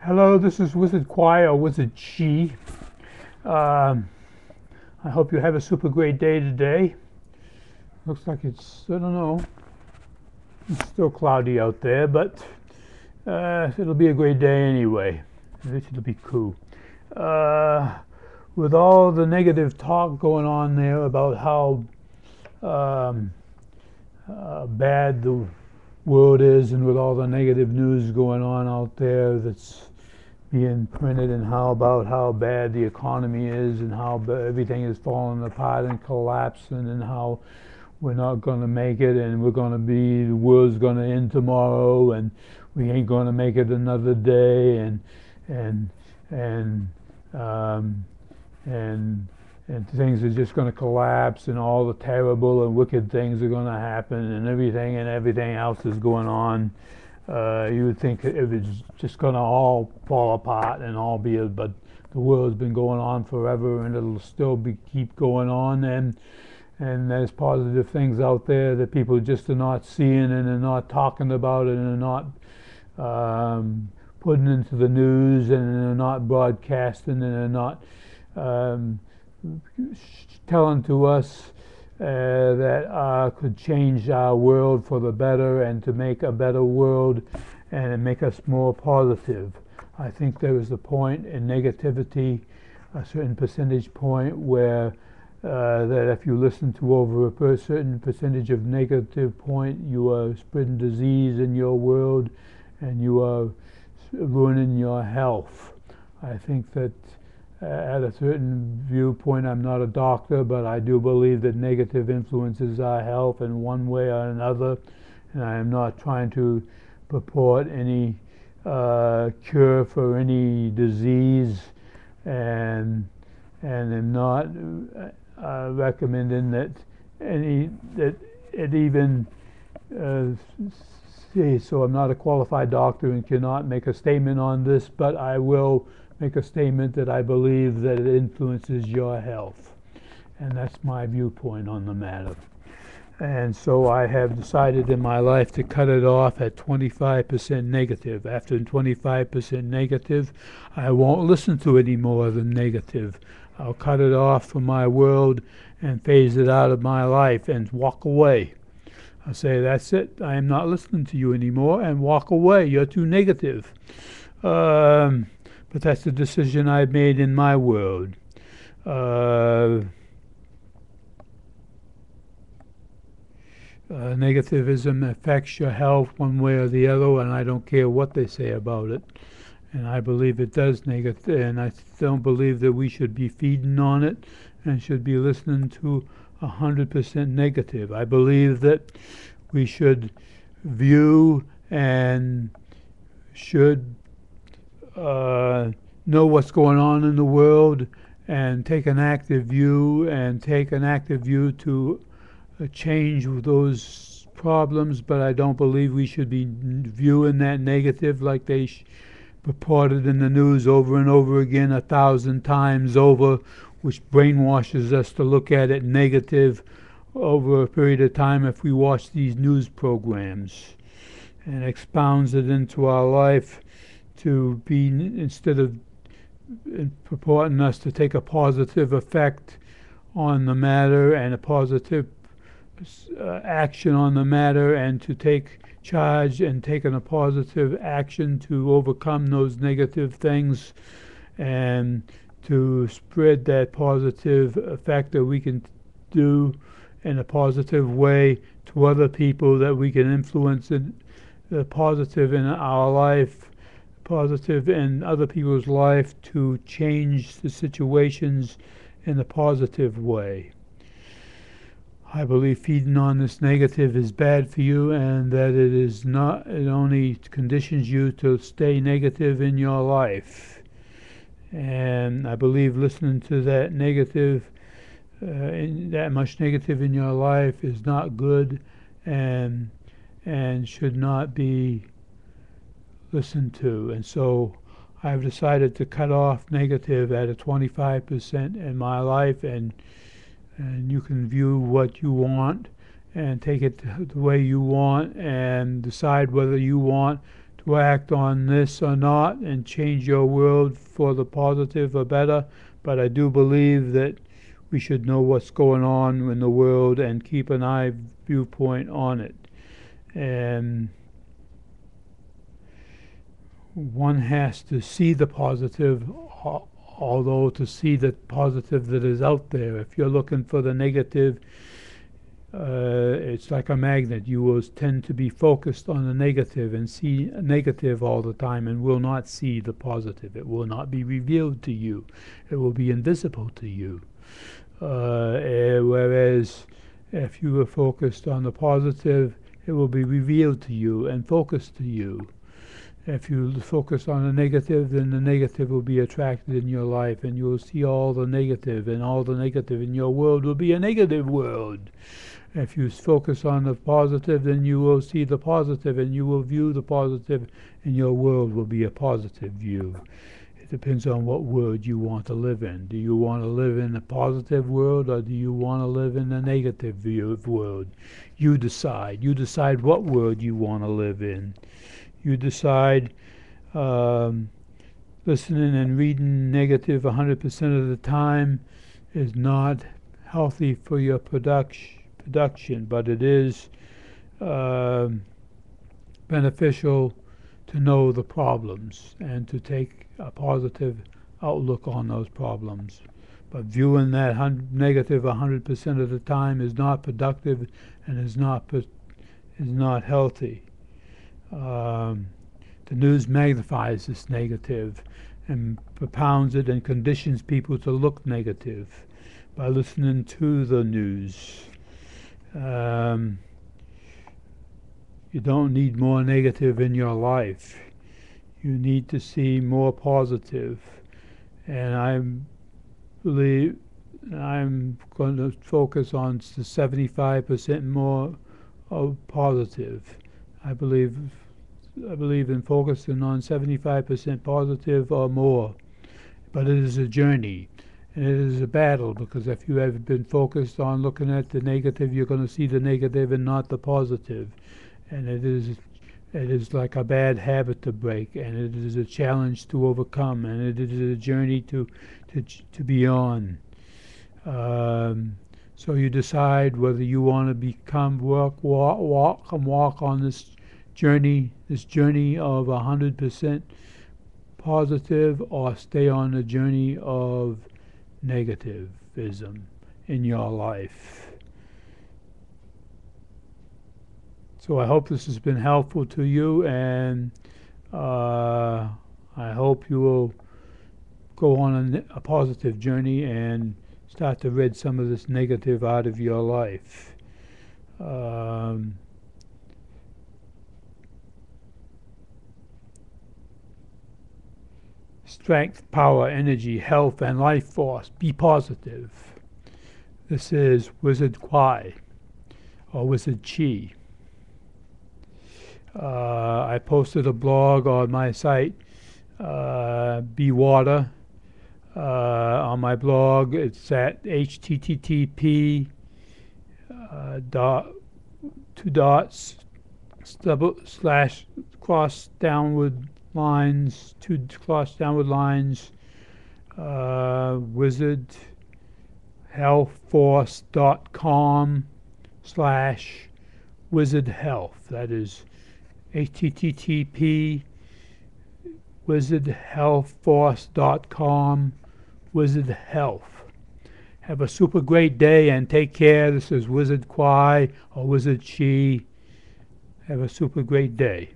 Hello, this is Wizard Choir, or Wizard Chi. Um, I hope you have a super great day today. Looks like it's, I don't know, it's still cloudy out there, but it'll be a great day anyway. At least it'll be cool. Uh, with all the negative talk going on there about how um, bad the world is, and with all the negative news going on out there that's being printed, and how bad the economy is, and how everything is falling apart and collapsing, and how we're not going to make it, and the world's going to end tomorrow, and we ain't going to make it another day, and and um, and and things are just going to collapse, and all the terrible and wicked things are going to happen, and everything else is going on. You would think it was just going to all fall apart and all be, but the world's been going on forever, and it'll still keep going on, and there's positive things out there that people just are not seeing, and are not talking about it, and are not putting into the news, and are not broadcasting, and are not um, telling to us that could change our world for the better, and to make a better world and make us more positive. I think there is a point in negativity, a certain percentage point, where that if you listen to over a certain percentage of negative point, you are spreading disease in your world, and you are ruining your health. I think that at a certain viewpoint, I'm not a doctor, but I do believe that negative influences our health in one way or another, and I am not trying to purport any cure for any disease, and am not recommending that it even so I'm not a qualified doctor and cannot make a statement on this, but I will make a statement that I believe that it influences your health, and that's my viewpoint on the matter. And so I have decided in my life to cut it off at 25% negative. After 25% negative, I won't listen to any more than negative. I'll cut it off from my world and phase it out of my life and walk away. I'll say, that's it, I am not listening to you anymore, and walk away. You're too negative. But that's the decision I've made in my world. Negativism affects your health one way or the other, and I don't care what they say about it. And I believe it does and I don't believe that we should be feeding on it and should be listening to 100% negative. I believe that we should view and should know what's going on in the world, and take an active view, to change those problems. But I don't believe we should be viewing that negative like they reported in the news over and over again, 1,000 times over, which brainwashes us to look at it negative over a period of time if we watch these news programs, and expounds it into our life to be, instead of purporting us to take a positive effect on the matter and a positive action on the matter, and to take charge and taking a positive action to overcome those negative things, and to spread that positive effect that we can do in a positive way to other people, that we can influence the positive in our life, positive in other people's life, to change the situations in a positive way. I believe feeding on this negative is bad for you, and that it only conditions you to stay negative in your life. And I believe listening to that negative, that much negative in your life, is not good, and should not be listened to. And so I've decided to cut off negative at a 25% in my life, and you can view what you want and take it the way you want, and decide whether you want to to act on this or not and change your world for the positive or better, but I do believe that we should know what's going on in the world and keep an eye viewpoint on it. And one has to see the positive, although to see the positive that is out there. If you're looking for the negative, it's like a magnet. You will tend to be focused on the negative and see negative all the time and will not see the positive. It will not be revealed to you. It will be invisible to you. Whereas if you are focused on the positive, it will be revealed to you and focused to you. If you focus on the negative, then the negative will be attracted in your life, and you will see all the negative, and all the negative in your world will be a negative world. If you focus on the positive, then you will see the positive, and you will view the positive, and your world will be a positive view. It depends on what world you want to live in. Do you want to live in a positive world, or do you want to live in a negative world? You decide. You decide what world you want to live in. You decide. Listening and reading negative 100% of the time is not healthy for your production, but it is beneficial to know the problems and to take a positive outlook on those problems. But viewing that negative 100% of the time is not productive and is not healthy. The news magnifies this negative and propounds it and conditions people to look negative by listening to the news. You don't need more negative in your life. You need to see more positive. And I believe I'm going to focus on the 75% more of positive. I believe in focusing on 75% positive or more. But it is a journey. And it is a battle, because if you have been focused on looking at the negative, you're going to see the negative and not the positive. And it is like a bad habit to break, and it is a challenge to overcome, and it is a journey to be on. So you decide whether you want to walk on this journey of 100% positive, or stay on the journey of negativism in your life. So I hope this has been helpful to you, and I hope you will go on a positive journey and start to rid some of this negative out of your life. Strength, power, energy, health, and life force. Be positive. This is Wizard Kwai, or Wizard Chi. I posted a blog on my site, Be Water. On my blog, it's at http wizardhealthforce.com/wizardhealth. That is http wizardhealthforce.com/wizardhealth. Have a super great day and take care. This is Wizard Kwai or Wizard Chi. Have a super great day.